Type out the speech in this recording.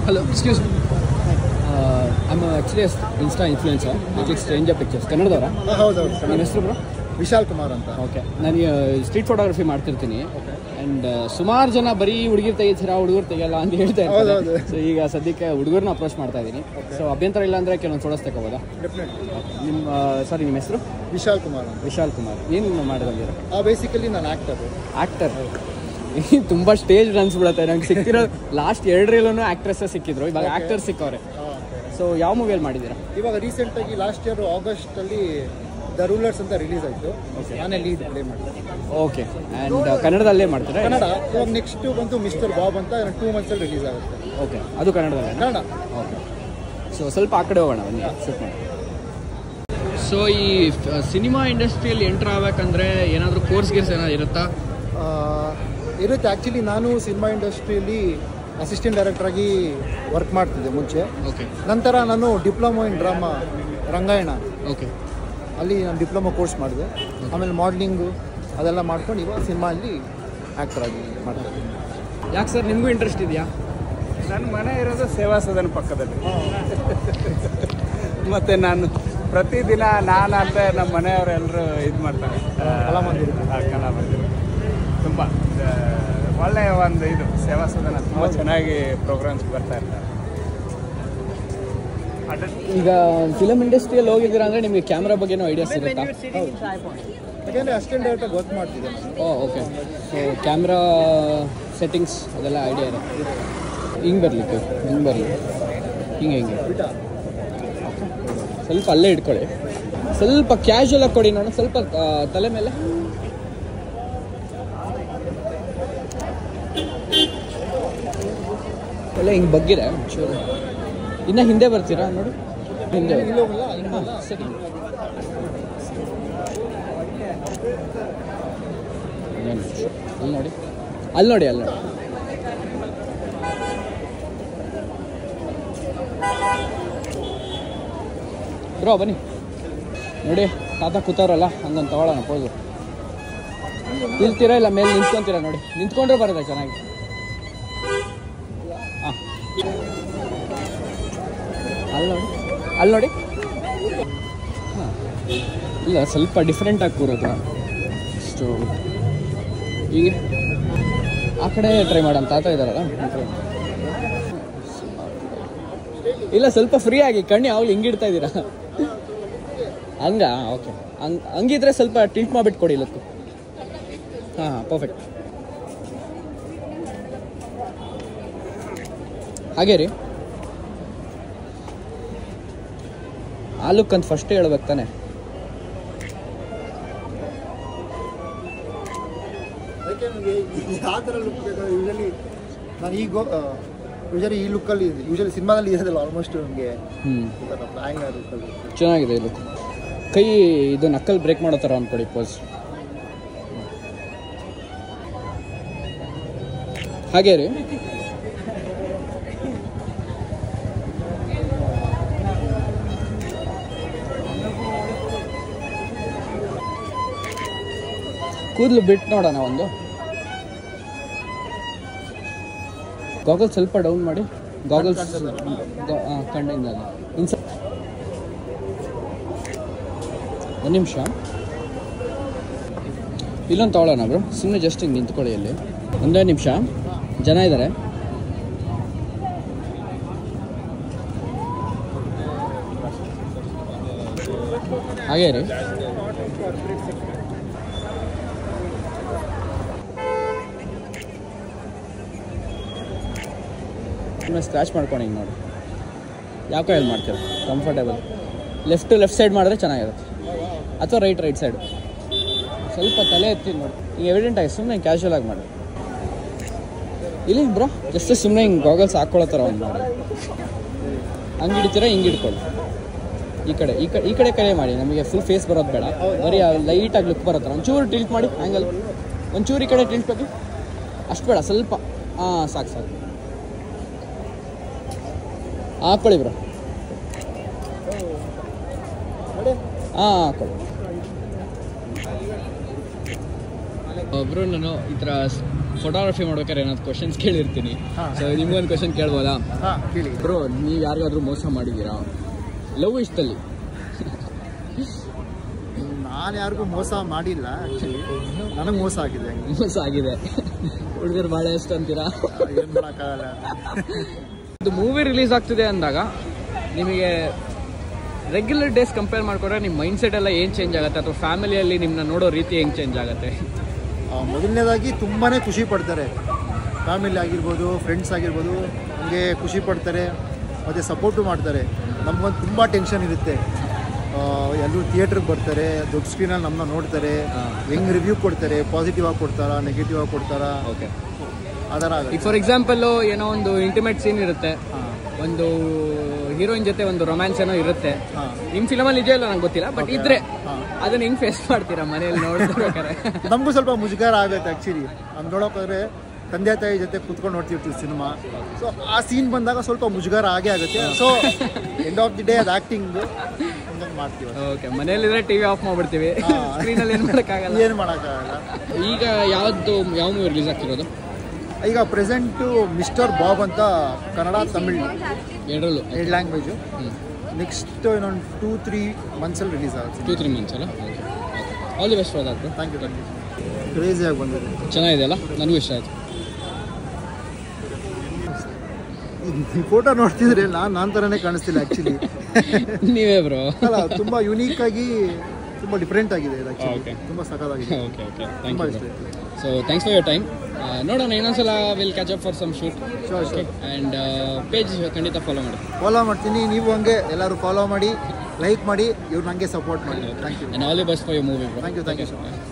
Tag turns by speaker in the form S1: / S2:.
S1: Hello, excuse me. I'm actually an Insta influencer. Actually, Stranger Pictures. ಕನ್ನಡದವರ?
S2: ಹೌದು.
S1: ನಿಮ್ಮ ಹೆಸರು bro?
S2: Vishal Kumar ಅಂತ.
S1: ಓಕೆ, ನಾನು ಸ್ಟ್ರೀಟ್ ಫೋಟೋಗ್ರಫಿ ಮಾಡ್ತಿರ್ತೀನಿ. ಆ್ಯಂಡ್ ಸುಮಾರು ಜನ ಬರೀ ಹುಡುಗಿರು ತೆಗಿತೀರಾ, ಹುಡುಗರು ತೆಗಿಯಲ್ಲ ಅಂತ ಹೇಳ್ತಾ ಇರ್ತಾರೆ. ಸೊ ಈಗ ಸದ್ಯಕ್ಕೆ ಹುಡುಗರನ್ನ ಅಪ್ರೋಚ್ ಮಾಡ್ತಾ ಇದ್ದೀನಿ. ಸೊ ಅಭ್ಯಂತರ ಇಲ್ಲ ಅಂದರೆ ಕೆಲವೊಂದು ಫೋಟೋಸ್ ತಗೋಬೋದಾ? ನಿಮ್ಮ ಹೆಸರು?
S2: ವಿಶಾಲ್ ಕುಮಾರ್ ಅಂತ.
S1: ವಿಶಾಲ್ ಕುಮಾರ್. ಏನು ಮಾಡಿದ್ರೆ?
S2: ಬೇಸಿಕಲಿ ನಾನು ಆ್ಯಕ್ಟರ್.
S1: ತುಂಬ ಸ್ಟೇಜ್ ರನ್ಸ್ ಬಿಡುತ್ತೆ. ನಂಗೆ ಸಿಕ್ತಿರೋ ಲಾಸ್ಟ್ 2 ರೀಲೂ ಆ್ಯಕ್ಟ್ರೆಸ್ಸೇ ಸಿಕ್ಕಿದ್ರು, ಇವಾಗ ಆ್ಯಕ್ಟರ್ ಸಿಕ್ಕವ್ರೆ. ಸೊ ಯಾವ ಮೂವಿಯಲ್ಲಿ ಮಾಡಿದ್ದೀರಾ?
S2: ಇವಾಗ ರೀಸೆಂಟಾಗಿ ಲಾಸ್ಟ್ ಇಯರ್ ಆಗಸ್ಟಲ್ಲಿ ದ ರೂಲರ್ಸ್ ಅಂತ ರಿಲೀಸ್ ಆಯಿತು. ನಾನೇ ಲೀಡ್ ಪ್ಲೇ ಮಾಡಿದೆ.
S1: ಓಕೆ, ಆ್ಯಂಡ್ ಕನ್ನಡದಲ್ಲೇ ಮಾಡ್ತಾರೆ?
S2: ಕನ್ನಡ. ಇವಾಗ ನೆಕ್ಸ್ಟ್ ಬಂತು ಮಿಸ್ಟರ್ ಬಾಬ್ ಅಂತ 2 ಮಂತ್ಸಲ್ಲಿ ರಿಲೀಸ್ ಆಗುತ್ತೆ.
S1: ಓಕೆ, ಅದು ಕನ್ನಡದಲ್ಲೇ?
S2: ಕನ್ನಡ.
S1: ಓಕೆ, ಸೊ ಸ್ವಲ್ಪ ಆ ಕಡೆ ಹೋಗೋಣ ಬನ್ನಿ, ಶೂಟ್ ಮಾಡಿ. ಸೊ ಈ ಸಿನಿಮಾ ಇಂಡಸ್ಟ್ರಿಯಲ್ಲಿ ಎಂಟ್ರ್ ಆಗಬೇಕಂದ್ರೆ ಏನಾದರೂ ಕೋರ್ಸ್ ಏನಾದ್ರು ಇರುತ್ತಾ?
S2: ಇರುತ್ತೆ. ಆ್ಯಕ್ಚುಲಿ ನಾನು ಸಿನಿಮಾ ಇಂಡಸ್ಟ್ರಿಯಲ್ಲಿ ಅಸಿಸ್ಟೆಂಟ್ ಡೈರೆಕ್ಟ್ರಾಗಿ ವರ್ಕ್ ಮಾಡ್ತಿದ್ದೆ ಮುಂಚೆ.
S1: ಓಕೆ.
S2: ನಂತರ ನಾನು diploma in drama Rangayana,
S1: okay,
S2: ಅಲ್ಲಿ ನಾನು ಡಿಪ್ಲೊಮೊ ಕೋರ್ಸ್ ಮಾಡಿದೆ. ಆಮೇಲೆ ಮಾಡಲಿಂಗು ಅದೆಲ್ಲ ಮಾಡ್ಕೊಂಡು ಇವಾಗ ಸಿನಿಮಾಲ್ಲಿ ಆ್ಯಕ್ಟರಾಗಿ ಮಾಡ್ತಾಯಿದ್ದೀನಿ.
S1: ಯಾಕೆ ಸರ್, ನಿಮಗೂ ಇಂಟ್ರೆಸ್ಟ್ ಇದೆಯಾ?
S3: ನನ್ನ ಮನೆ ಇರೋದು ಸೇವಾ ಸದನ ಪಕ್ಕದಲ್ಲಿ. ಮತ್ತು ನಾನು ಪ್ರತಿದಿನ ನಾನು ಅಲ್ಲದೆ ನಮ್ಮ ಮನೆಯವರೆಲ್ಲರೂ ಇದು ಮಾಡ್ತಾರೆ, ಕಲಾಮಂದಿರ. ತುಂಬ ಒಳ್ಳೆಯ ಒಂದು ಇದು ಸೇವಾ ಸದನ, ತುಂಬ ಚೆನ್ನಾಗಿ ಪ್ರೋಗ್ರಾಮ್ಸ್ ಬರ್ತಾ ಇರ್ತಾರೆ.
S1: ಈಗ ಫಿಲಮ್ ಇಂಡಸ್ಟ್ರಿಯಲ್ಲಿ ಹೋಗಿದ್ದೀರಾ ಅಂದರೆ ನಿಮಗೆ ಕ್ಯಾಮ್ರಾ ಬಗ್ಗೆನೂ ಐಡಿಯಾಸ್ ಇರುತ್ತಾ?
S2: ಯಾಕೆಂದರೆ ಅಸಿಸ್ಟೆಂಟ್ ಡೈರೆಕ್ಟರ್ ವರ್ಕ್ ಮಾಡ್ತಿದ್ದೆ.
S1: ಓಕೆ. ಸೊ ಕ್ಯಾಮ್ರಾ ಸೆಟ್ಟಿಂಗ್ಸ್ ಅದೆಲ್ಲ ಐಡಿಯಾ ಇರುತ್ತೆ. ಹಿಂಗೆ ಬರಲಿಕ್ಕೆ ಹಿಂಗೆ ಸ್ವಲ್ಪ ಅಲ್ಲೇ ಇಟ್ಕೊಳ್ಳಿ. ಸ್ವಲ್ಪ ಕ್ಯಾಶುವಲ್ ಆಗಿ ಕೊಡಿ ನೋಡೋಣ. ಸ್ವಲ್ಪ ತಲೆ ಮೇಲೆ ಎಲ್ಲ ಹಿಂಗೆ ಬಗ್ಗಿದೆ ಚೂರು. ಇನ್ನು ಹಿಂದೆ ಬರ್ತೀರಾ ನೋಡಿ, ಹಿಂದೆ. ಹಾಂ, ಸರಿ. ಅಲ್ಲಿ ನೋಡಿ. ಬ್ರೋ ಬನ್ನಿ ನೋಡಿ, ತಾತ ಕೂತಾರಲ್ಲ ಹಂಗೊಂದು ತಗೊಳ್ಳೋಣ ಪೋಸು. ನಿಲ್ತೀರಾ ಇಲ್ಲ ಮೇಲೆ ನಿಂತ್ಕೊಂತೀರಾ? ನೋಡಿ, ನಿಂತ್ಕೊಂಡ್ರೆ ಬರುತ್ತೆ ಚೆನ್ನಾಗಿ. ಹಾಂ, ಅಲ್ಲಿ ನೋಡಿ. ಹಾಂ, ಇಲ್ಲ ಸ್ವಲ್ಪ ಡಿಫ್ರೆಂಟಾಗಿ ಕೂರೋದು ಅಷ್ಟು. ಹೀಗೆ ಆ ಕಡೆ ಟ್ರೈ ಮಾಡೋಣ. ತಾತ ಇದ್ದಾರಲ್ಲ, ಇಲ್ಲ ಸ್ವಲ್ಪ ಫ್ರೀ ಆಗಿ ಕಣ್ಣು ಯಾವಾಗಲೂ ಹಿಂಗಿಡ್ತಾ ಇದ್ದೀರಾ? ಓಕೆ, ಹಂಗಿದ್ರೆ ಸ್ವಲ್ಪ ಟಿಲ್ಟ್ ಮಾಡಿಬಿಟ್ಟು ಕೊಡಿ ಇಲ್ಲಕ್ಕೂ. ಹಾಂ, ಪರ್ಫೆಕ್ಟ್. ಹಾಗೇ ರೀ. ಆ ಲುಕ್ ಅಂತ ಫಸ್ಟೇ ಹೇಳ್ಬೇಕು ತಾನೆ.
S2: ಯಾವ ಥರ ಲುಕ್ ಬೇಕು? ನಾನು ಯೂಶಲಿ ಈ ಲುಕ್ಕಲ್ಲಿ ಸಿನಿಮಾದಲ್ಲಿ ಇರೋದಿಲ್ಲ ಆಲ್ಮೋಸ್ಟ್. ನಮಗೆ ಲುಕ್ಕಲ್ಲಿ
S1: ಚೆನ್ನಾಗಿದೆ ಈ ಲುಕ್. ಕೈ ಇದು ನಕ್ಕಲ್ ಬ್ರೇಕ್ ಮಾಡೋ ಥರ ಅಂದ್ಕೊಡಿ ಪೋಸ್. ಹಾಗೇ ರೀ. ಕೂದಲು ಬಿಟ್ಟು ನೋಡೋಣ ಒಂದು. ಗಾಗಲ್ಸ್ ಸ್ವಲ್ಪ ಡೌನ್ ಮಾಡಿ. ಗಾಗಲ್ಸ್ ಕಣ್ಣಿಂದ ಒಂದು ನಿಮಿಷ ಇಲ್ಲೊಂದು ತಗೊಳ್ಳೋಣ ಬ್ರೋ. ಸುಮ್ಮನೆ ಜಸ್ಟ್ ಹಿಂಗೆ ನಿಂತ್ಕೊಳ್ಳಿ. ಅಲ್ಲಿ ಒಂದೇ ನಿಮಿಷ, ಜನ ಇದ್ದಾರೆ. ಹಾಗೇ ರೀ. ಸುಮ್ಮನೆ ಸ್ಕ್ರ್ಯಾಚ್ ಮಾಡ್ಕೊಂಡು ಹಿಂಗೆ ನೋಡಿ. ಯಾವ ಕೈಯಲ್ಲಿ ಮಾಡ್ತೀರ? ಕಂಫರ್ಟೇಬಲ್. ಲೆಫ್ಟ್ ಸೈಡ್ ಮಾಡಿದ್ರೆ ಚೆನ್ನಾಗಿರುತ್ತೆ, ಅಥವಾ ರೈಟ್ ಸೈಡ್. ಸ್ವಲ್ಪ ತಲೆ ಎತ್ತಿ ನೋಡಿ, ಈಗ ಎವಿಡೆಂಟ್ ಆಗಿ ಸುಮ್ಮನೆ ಕ್ಯಾಶುವಲ್ ಆಗಿ ಮಾಡಿ. ಇಲ್ಲಿ ಬ್ರೋ ಜಸ್ಟ್ ಸುಮ್ಮನೆ ಹಿಂಗೆ ಗಾಗಲ್ಸ್ ಹಾಕ್ಕೊಳ್ಳೋ ಥರ ಒಂದು ಮಾಡಿ. ಹಂಗೆ ಹಿಡಿತೀರಾ, ಹಿಂಗೆ ಹಿಡ್ಕೊಳ್ಳಿ. ಈ ಕಡೆ ಮಾಡಿ. ನಮಗೆ ಫುಲ್ ಫೇಸ್ ಬರೋದು ಬೇಡ, ಬರೀ ಲೈಟಾಗಿ ಲುಕ್ ಬರೋ ಒಂಚೂರು ಟಿಲ್ಟ್ ಮಾಡಿ ಆ್ಯಂಗಲ್. ಒಂಚೂರು ಈ ಕಡೆ ಟಿಲ್ಟ್ ಹೋಗಿ, ಅಷ್ಟು ಬೇಡ, ಸ್ವಲ್ಪ. ಹಾಂ, ಸಾಕು. ಹಾಕ್ಕೊಳ್ಳಿ ಬ್ರೋ. ಹಾಂ, ಹಾಕ್ಕೊಳ್ಳಿ ಬ್ರೋ. ನಾನು ಈ ಥರ ಫೋಟೋಗ್ರಫಿ ಮಾಡ್ಬೇಕಾದ್ರೆ ಏನಾದ್ರು ಕ್ವಶನ್ಸ್ ಕೇಳಿರ್ತೀನಿ. ಸೊ ನಿಮ್ಗೊಂದು ಕ್ವಶನ್ ಕೇಳ್ಬೋದಾ?
S2: ಕೇಳಿ
S1: ಬ್ರೋ, ನೀವು ಯಾರಿಗಾದ್ರೂ ಮೋಸ ಮಾಡಿದ್ದೀರಾ ಲವ್ ಇಷ್ಟದಲ್ಲಿ?
S2: ನಾನು ಯಾರಿಗೂ ಮೋಸ ಮಾಡಿಲ್ಲ, ಆ್ಯಕ್ಚುಲಿ ನನಗೆ ಮೋಸ ಆಗಿದೆ.
S1: ಮೋಸ ಆಗಿದೆ. ಹುಡುಗರು ಭಾಳ ಇಷ್ಟ ಅಂತೀರಾ?
S2: ಏನು ಮಾಡೋಕ್ಕಾಗಲ್ಲ.
S1: ಇದು ಮೂವಿ ರಿಲೀಸ್ ಆಗ್ತಿದೆ ಅಂದಾಗ ನಿಮಗೆ ರೆಗ್ಯುಲರ್ ಡೇಸ್ ಕಂಪೇರ್ ಮಾಡ್ಕೊಂಡ್ರೆ ನಿಮ್ಮ ಮೈಂಡ್ ಸೆಟ್ ಎಲ್ಲ ಏನು ಚೇಂಜ್ ಆಗುತ್ತೆ, ಅಥವಾ ಫ್ಯಾಮಿಲಿಯಲ್ಲಿ ನಿಮ್ಮನ್ನ ನೋಡೋ ರೀತಿ ಹೆಂಗೆ ಚೇಂಜ್ ಆಗುತ್ತೆ?
S2: ಮೊದಲನೇದಾಗಿ ತುಂಬಾ ಖುಷಿ ಪಡ್ತಾರೆ. ಫ್ಯಾಮಿಲಿ ಆಗಿರ್ಬೋದು, ಫ್ರೆಂಡ್ಸ್ ಆಗಿರ್ಬೋದು, ನಮಗೆ ಖುಷಿ ಪಡ್ತಾರೆ ಮತ್ತು ಸಪೋರ್ಟು ಮಾಡ್ತಾರೆ. ನಮ್ಗೊಂದು ತುಂಬ ಟೆನ್ಷನ್ ಇರುತ್ತೆ. ಎಲ್ಲರೂ ಥಿಯೇಟ್ರಿಗೆ ಬರ್ತಾರೆ, ದೊಡ್ಡ ಸ್ಕ್ರೀನಲ್ಲಿ ನಮ್ಮನ್ನ ನೋಡ್ತಾರೆ, ಹೆಂಗೆ ರಿವ್ಯೂ ಕೊಡ್ತಾರೆ, ಪಾಸಿಟಿವ್ ಆಗಿ ಕೊಡ್ತಾರಾ, ನೆಗೆಟಿವ್ ಆಗಿ ಕೊಡ್ತಾರಾ,
S1: ಓಕೆ
S2: ಆ ಥರ ಆಗುತ್ತೆ.
S1: ಈಗ ಫಾರ್ ಎಕ್ಸಾಂಪಲ್ಲು ಏನೋ ಒಂದು ಇಂಟಿಮೇಟ್ ಸೀನ್ ಇರುತ್ತೆ, ಒಂದು ಹೀರೋಯಿನ್ ಜೊತೆ ಒಂದು ರೊಮ್ಯಾನ್ಸ್ ಏನೋ ಇರುತ್ತೆ. ನಿಮ್ಮ ಫಿಲಮಲ್ಲಿ ನಿಜ ಇಲ್ಲ ನಂಗೆ ಗೊತ್ತಿಲ್ಲ, ಬಟ್ ಇದ್ರೆ ಅದನ್ನ ಹೆಂಗೆ ಫೇಸ್ ಮಾಡ್ತೀರಾ ಮನೇಲಿ ನೋಡ್ಬೇಕಾದ್ರೆ?
S2: ನಮಗೂ ಸ್ವಲ್ಪ ಮುಜುಗರ ಆಗುತ್ತೆ ಆ್ಯಕ್ಚುಲಿ. ಹಂಗೆ ನೋಡೋಕ್ಕಾದ್ರೆ ತಂದೆ ತಾಯಿ ಜೊತೆ ಕೂತ್ಕೊಂಡು ನೋಡ್ತಿರ್ತೀವಿ ಸಿನಿಮಾ. ಸೊ ಆ ಸೀನ್ ಬಂದಾಗ ಸ್ವಲ್ಪ ಮುಜುಗರ ಆಗೇ ಆಗುತ್ತೆ. So end of the day ಅದು ಆ್ಯಕ್ಟಿಂಗು ಹಂಗಾಗಿ ಮಾಡ್ತೀವಿ.
S1: ಓಕೆ, ಮನೇಲಿದ್ರೆ ಟಿವಿ ಆಫ್ ಮಾಡ್ಬಿಡ್ತೀವಿ, ಸ್ಕ್ರೀನಲ್ಲಿ ಏನು ಮಾಡೋಕ್ಕಾಗಲ್ಲ.
S2: ಏನು ಮಾಡೋಕ್ಕಾಗಲ್ಲ.
S1: ಈಗ ಯಾವ ಮೂವಿ ರಿಲೀಸ್ ಆಗ್ತಿರೋದು?
S2: ಈಗ ಪ್ರೆಸೆಂಟು ಮಿಸ್ಟರ್ ಬಾಬ್ ಅಂತ ಕನ್ನಡ ತಮಿಳ್
S1: ಎರಡರಲ್ಲೂ
S2: 2 ಲ್ಯಾಂಗ್ವೇಜು. ನೆಕ್ಸ್ಟ್ ಇನ್ನೊಂದು 2-3 ಮಂತ್ಸಲ್ಲಿ ರಿಲೀಸ್ ಆಗುತ್ತೆ.
S1: 2-3 ಮಂತ್ಸ್ ಅಲ್ಲ? All the best for that.
S2: Thank you. ಕ್ರೇಜಿಯಾಗಿ ಬಂದಿದೆ,
S1: ಚೆನ್ನಾಗಿದೆ ಅಲ್ಲ? ನನಗೂ ಇಷ್ಟ ಆಯಿತು.
S2: ಈ ಫೋಟೋ ನೋಡ್ತಿದ್ರೆ ನಾನು ಥರನೇ ಕಾಣಿಸ್ತಿಲ್ಲ ಆ್ಯಕ್ಚುಲಿ.
S1: ನೀವೇ ಬ್ರೋ.
S2: ಅಲ್ಲ, ತುಂಬ ಯುನೀಕ್ ಆಗಿ ತುಂಬ ಡಿಫ್ರೆಂಟ್ ಆಗಿದೆ ಇದು ಆ್ಯಕ್ಚುಲಿ.
S1: Okay.
S2: ತುಂಬ ಸಖತ್ತಾಗಿದೆ.
S1: ಓಕೆ ಓಕೆ,
S2: ತುಂಬ
S1: ಥ್ಯಾಂಕ್
S2: ಇಷ್ಟ
S1: ಯು.
S2: ಆಯಿತು.
S1: So thanks for your time. ನೋಡೋಣ, ಇನ್ನೊಂದ್ಸಲ will catch up for some shoot.
S2: Sure.
S1: And page ಖಂಡಿತ ಫಾಲೋ ಮಾಡಿ.
S2: ಫಾಲೋ ಮಾಡ್ತೀನಿ, ನೀವು ಹಂಗೆ ಎಲ್ಲರೂ ಫಾಲೋ ಮಾಡಿ, ಲೈಕ್ ಮಾಡಿ, ಇವ್ರು ನನಗೆ ಸಪೋರ್ಟ್ ಮಾಡಿ. Thank you.
S1: And all the best for your movie.
S2: Thank you so much.